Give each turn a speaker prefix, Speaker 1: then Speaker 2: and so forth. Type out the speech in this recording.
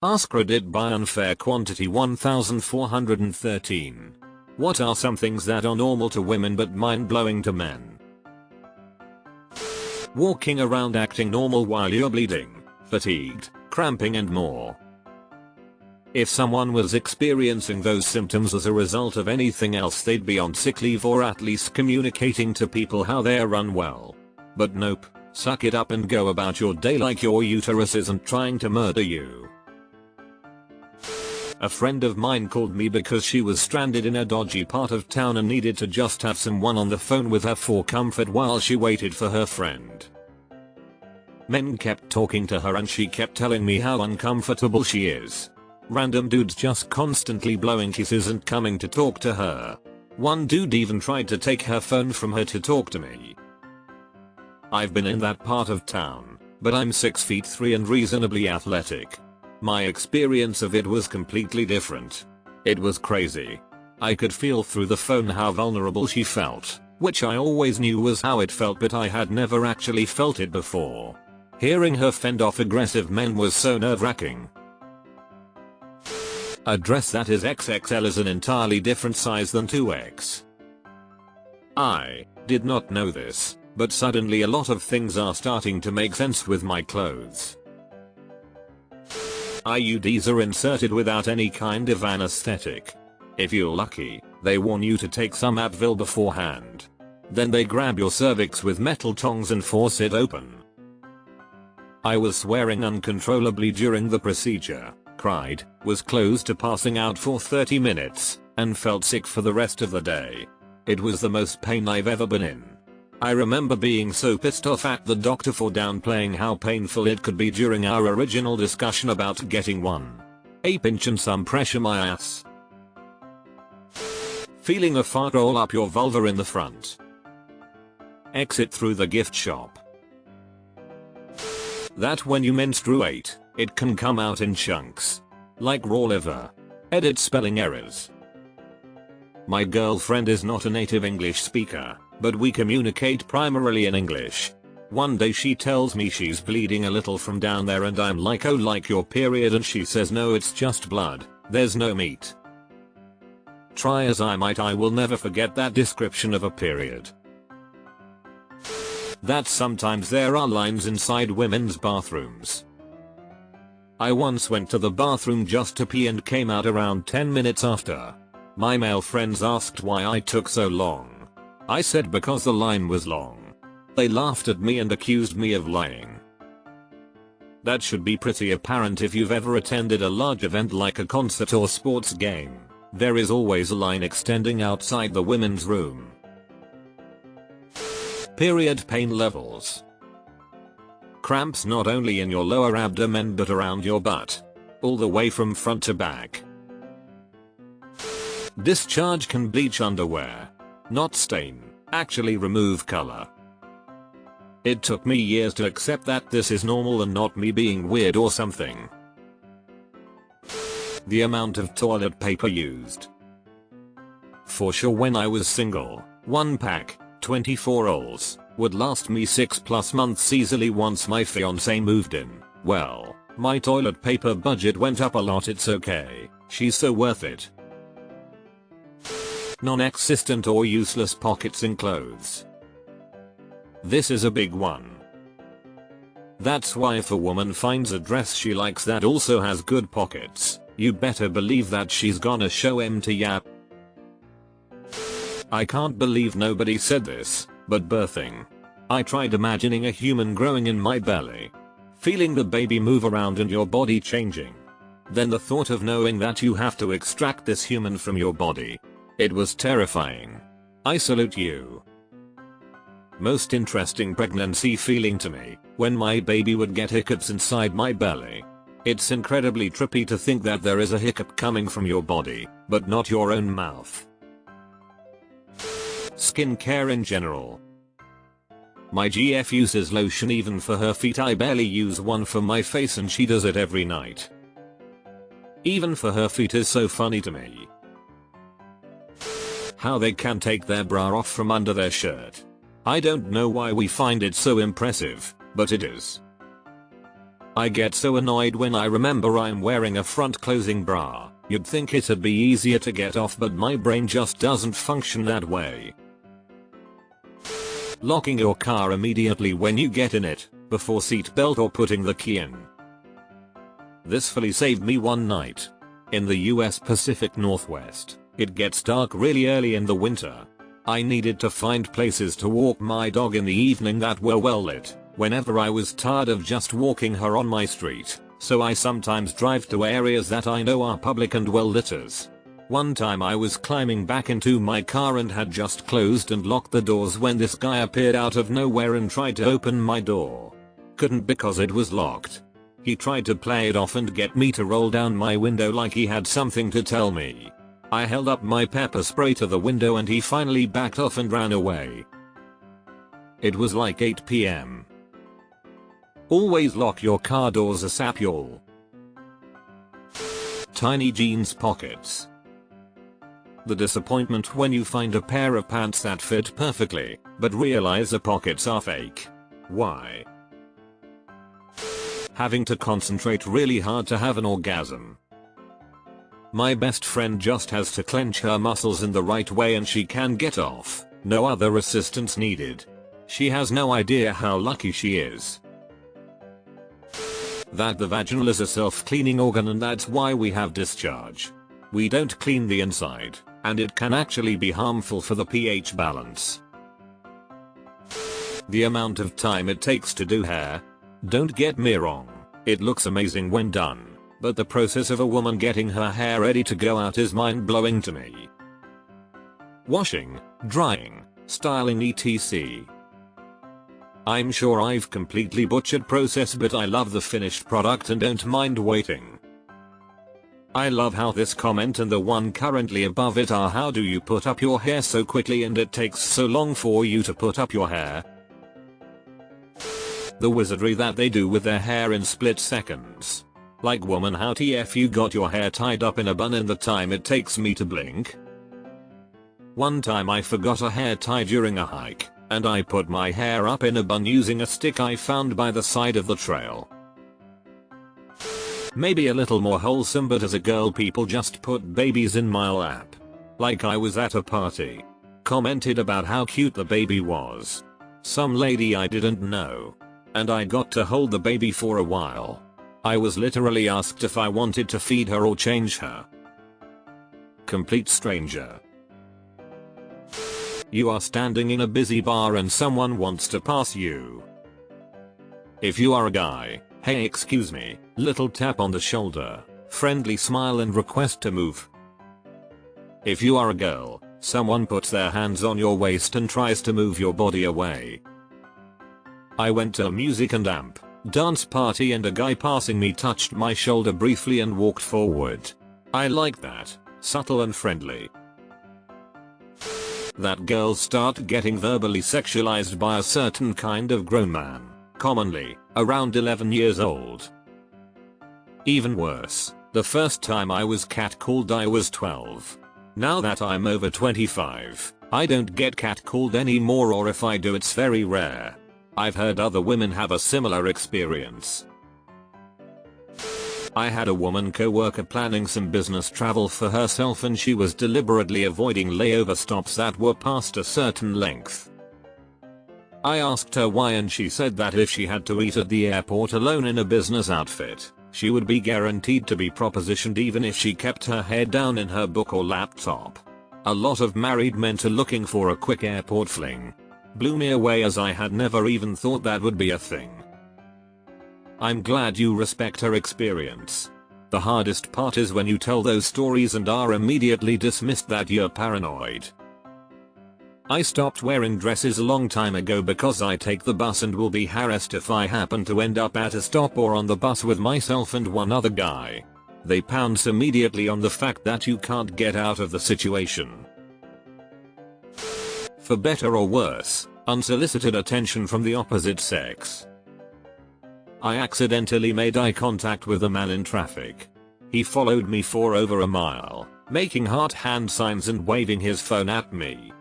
Speaker 1: AskReddit by unfair quantity 1413. What are some things that are normal to women but mind-blowing to men? Walking around acting normal while you're bleeding, fatigued, cramping and more. If someone was experiencing those symptoms as a result of anything else, they'd be on sick leave or at least communicating to people how they're unwell. But nope, suck it up and go about your day like your uterus isn't trying to murder you. A friend of mine called me because she was stranded in a dodgy part of town and needed to just have someone on the phone with her for comfort while she waited for her friend. Men kept talking to her and she kept telling me how uncomfortable she is. Random dudes just constantly blowing kisses and coming to talk to her. One dude even tried to take her phone from her to talk to me. I've been in that part of town, but I'm 6'3" and reasonably athletic. My experience of it was completely different. It was crazy. I could feel through the phone how vulnerable she felt, which I always knew was how it felt, but I had never actually felt it before. Hearing her fend off aggressive men was so nerve-wracking. A dress that is XXL is an entirely different size than 2X. I did not know this, but suddenly a lot of things are starting to make sense with my clothes. IUDs are inserted without any kind of anesthetic. If you're lucky, they warn you to take some Advil beforehand. Then they grab your cervix with metal tongs and force it open. I was swearing uncontrollably during the procedure, cried, was close to passing out for 30 minutes, and felt sick for the rest of the day. It was the most pain I've ever been in. I remember being so pissed off at the doctor for downplaying how painful it could be during our original discussion about getting a pinch and some pressure my ass. Feeling a fart roll up your vulva in the front. Exit through the gift shop. That when you menstruate, it can come out in chunks. Like raw liver. Edit spelling errors. My girlfriend is not a native English speaker, but we communicate primarily in English. One day she tells me she's bleeding a little from down there and I'm like, oh, like your period, and she says no, it's just blood, there's no meat. Try as I might, I will never forget that description of a period. That sometimes there are lines inside women's bathrooms. I once went to the bathroom just to pee and came out around 10 minutes after. My male friends asked why I took so long. I said because the line was long. They laughed at me and accused me of lying. That should be pretty apparent if you've ever attended a large event like a concert or sports game. There is always a line extending outside the women's room. Period pain levels. Cramps not only in your lower abdomen but around your butt. All the way from front to back. Discharge can bleach underwear. Not stain, actually remove color. It took me years to accept that this is normal and not me being weird or something. The amount of toilet paper used. For sure when I was single, 1 pack, 24 rolls, would last me 6+ months easily. Once my fiance moved in, well, my toilet paper budget went up a lot. It's okay, she's so worth it. Non-existent or useless pockets in clothes. This is a big one. That's why if a woman finds a dress she likes that also has good pockets, you better believe that she's gonna show 'em to ya. I can't believe nobody said this, but birthing. I tried imagining a human growing in my belly. Feeling the baby move around and your body changing. Then the thought of knowing that you have to extract this human from your body. It was terrifying. I salute you. Most interesting pregnancy feeling to me, when my baby would get hiccups inside my belly. It's incredibly trippy to think that there is a hiccup coming from your body, but not your own mouth. Skincare in general. My GF uses lotion even for her feet. I barely use one for my face and she does it every night. Even for her feet is so funny to me. How they can take their bra off from under their shirt. I don't know why we find it so impressive, but it is. I get so annoyed when I remember I'm wearing a front closing bra. You'd think it'd be easier to get off, but my brain just doesn't function that way. Locking your car immediately when you get in it, before seatbelt or putting the key in. This fully saved me one night. In the US Pacific Northwest, it gets dark really early in the winter. I needed to find places to walk my dog in the evening that were well lit, whenever I was tired of just walking her on my street, so I sometimes drive to areas that I know are public and well lit. One time I was climbing back into my car and had just closed and locked the doors when this guy appeared out of nowhere and tried to open my door. Couldn't because it was locked. He tried to play it off and get me to roll down my window like he had something to tell me. I held up my pepper spray to the window and he finally backed off and ran away. It was like 8 PM. Always lock your car doors ASAP, y'all. Tiny jeans pockets. The disappointment when you find a pair of pants that fit perfectly, but realize the pockets are fake. Why? Having to concentrate really hard to have an orgasm. My best friend just has to clench her muscles in the right way and she can get off, no other assistance needed. She has no idea how lucky she is. That the vaginal is a self-cleaning organ and that's why we have discharge. We don't clean the inside, and it can actually be harmful for the pH balance. The amount of time it takes to do hair. Don't get me wrong, it looks amazing when done, but the process of a woman getting her hair ready to go out is mind-blowing to me. Washing, drying, styling etc. I'm sure I've completely butchered process, but I love the finished product and don't mind waiting. I love how this comment and the one currently above it are, how do you put up your hair so quickly and it takes so long for you to put up your hair? The wizardry that they do with their hair in split seconds. Like, woman, how TF you got your hair tied up in a bun in the time it takes me to blink? One time I forgot a hair tie during a hike, and I put my hair up in a bun using a stick I found by the side of the trail. Maybe a little more wholesome, but as a girl people just put babies in my lap. Like I was at a party. Commented about how cute the baby was. Some lady I didn't know. And I got to hold the baby for a while. I was literally asked if I wanted to feed her or change her. Complete stranger. You are standing in a busy bar and someone wants to pass you. If you are a guy, hey excuse me, little tap on the shoulder, friendly smile and request to move. If you are a girl, someone puts their hands on your waist and tries to move your body away. I went to a music and amp dance party and a guy passing me touched my shoulder briefly and walked forward. I like that, subtle and friendly. That girls start getting verbally sexualized by a certain kind of grown man, commonly around 11 years old. Even worse, the first time I was catcalled I was 12. Now that I'm over 25, I don't get catcalled anymore, or if I do it's very rare. I've heard other women have a similar experience. I had a woman co-worker planning some business travel for herself and she was deliberately avoiding layover stops that were past a certain length. I asked her why and she said that if she had to eat at the airport alone in a business outfit, she would be guaranteed to be propositioned even if she kept her head down in her book or laptop. A lot of married men are looking for a quick airport fling. Blew me away as I had never even thought that would be a thing. I'm glad you respect her experience. The hardest part is when you tell those stories and are immediately dismissed that you're paranoid. I stopped wearing dresses a long time ago because I take the bus and will be harassed if I happen to end up at a stop or on the bus with myself and one other guy. They pounce immediately on the fact that you can't get out of the situation. For better or worse, unsolicited attention from the opposite sex. I accidentally made eye contact with a man in traffic. He followed me for over a mile, making heart hand signs and waving his phone at me.